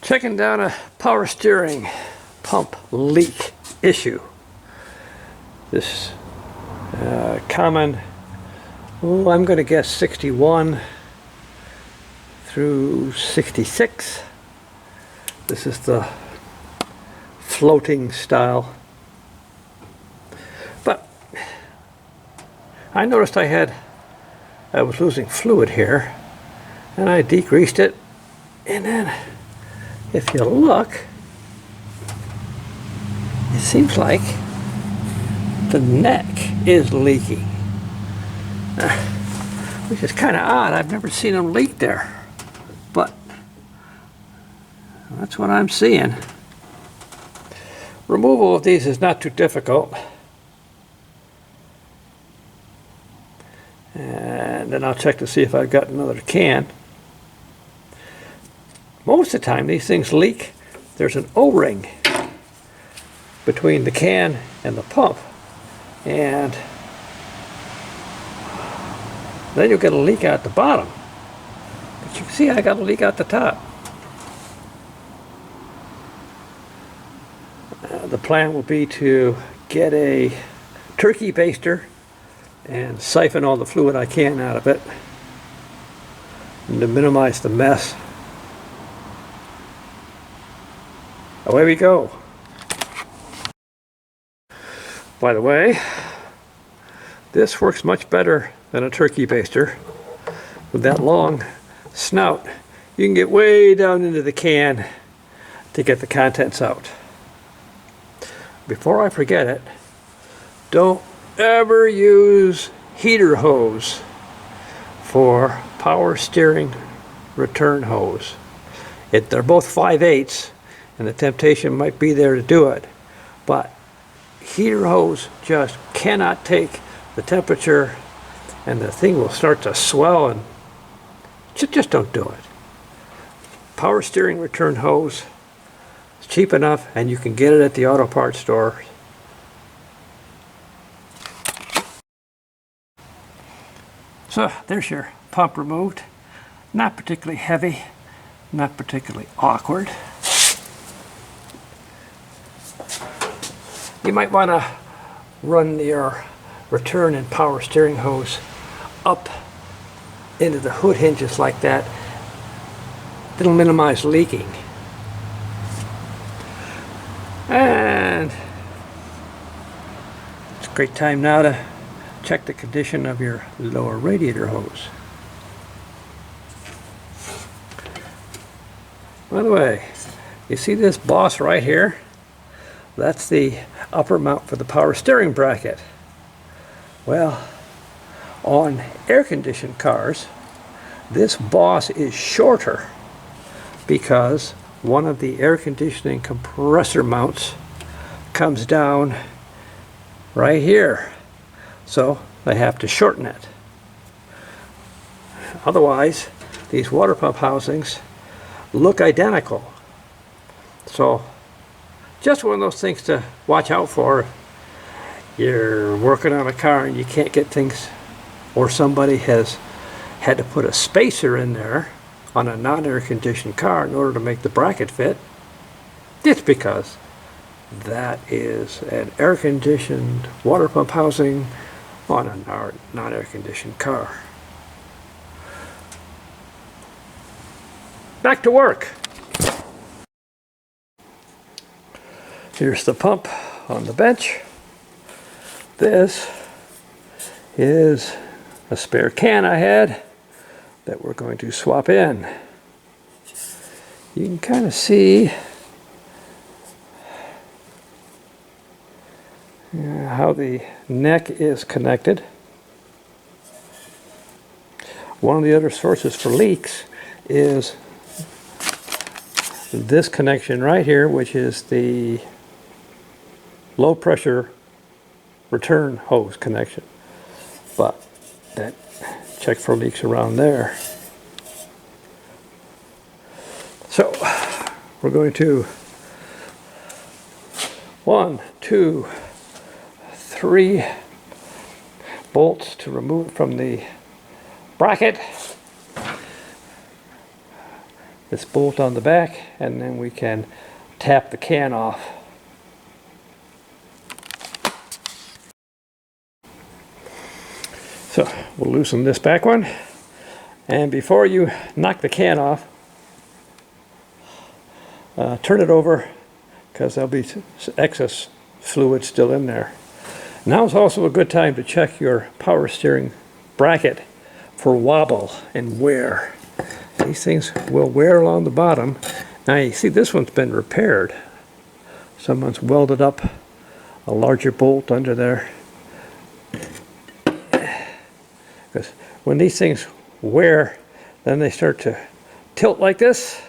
Checking down a power steering pump leak issue. This common, I'm going to guess 61 through 66. This is the floating style. But I noticed I was losing fluid here, and I degreased it, and then if you look, it seems like the neck is leaking, which is kind of odd. I've never seen them leak there, but that's what I'm seeing. Removal of these is not too difficult, and then I'll check to see if I've got another can. Most of the time these things leak. There's an O-ring between the can and the pump, and then you'll get a leak out the bottom. But you can see I got a leak out the top. The plan will be to get a turkey baster and siphon all the fluid I can out of it, and to minimize the mess. Away we go. By the way, this works much better than a turkey baster. With that long snout, you can get way down into the can to get the contents out. Before I forget it, don't ever use heater hose for power steering return hose. They're both 5/8, and the temptation might be there to do it, but heater hose just cannot take the temperature, and the thing will start to swell, and just don't do it. Power steering return hose is cheap enough, and you can get it at the auto parts store. So there's your pump removed. Not particularly heavy, not particularly awkward. You might want to run your return and power steering hose up into the hood hinges like that. It'll minimize leaking. And it's a great time now to check the condition of your lower radiator hose. By the way, you see this boss right here? That's the upper mount for the power steering bracket. Well, on air-conditioned cars, this boss is shorter because one of the air conditioning compressor mounts comes down right here. So they have to shorten it. Otherwise, these water pump housings look identical. So just one of those things to watch out for. You're working on a car and you can't get things, or somebody has had to put a spacer in there on a non-air conditioned car in order to make the bracket fit. It's because that is an air conditioned water pump housing on a non-air conditioned car. Back to work. Here's the pump on the bench. This is a spare can I had that we're going to swap in. You can kind of see how the neck is connected. One of the other sources for leaks is this connection right here, which is the low pressure return hose connection, but that check for leaks around there. So we're going to 1, 2, 3 bolts to remove it from the bracket. this bolt on the back, and then we can tap the can off. So we'll loosen this back one, and before you knock the can off, turn it over, because there'll be excess fluid still in there. Now is also a good time to check your power steering bracket for wobble and wear. These things will wear along the bottom. Now you see this one's been repaired. Someone's welded up a larger bolt under there. Because when these things wear, then they start to tilt like this,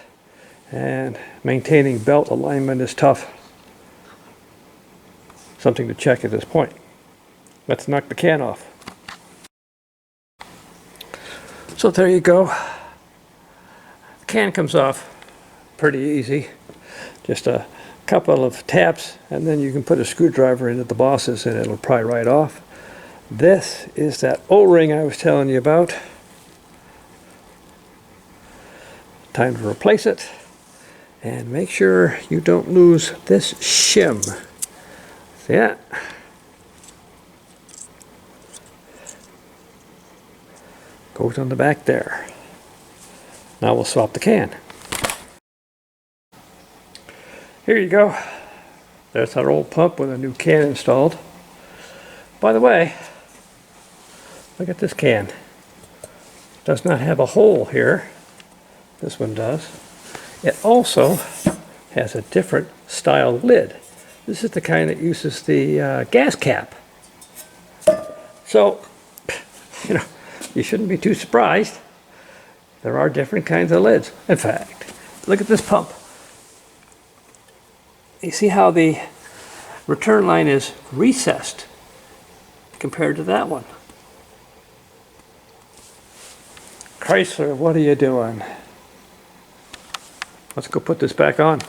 and maintaining belt alignment is tough. Something to check at this point. Let's knock the can off. So there you go. The can comes off pretty easy. Just a couple of taps, and then you can put a screwdriver into the bosses and it'll pry right off. This is that O-ring I was telling you about. Time to replace it, and make sure you don't lose this shim. See that? Goes on the back there. Now we'll swap the can. Here you go. There's our old pump with a new can installed. By the way, look at this can. Does not have a hole here. This one does. It also has a different style lid. This is the kind that uses the gas cap. So, you know, you shouldn't be too surprised. There are different kinds of lids. In fact, look at this pump. You see how the return line is recessed compared to that one. Chrysler, what are you doing? Let's go put this back on.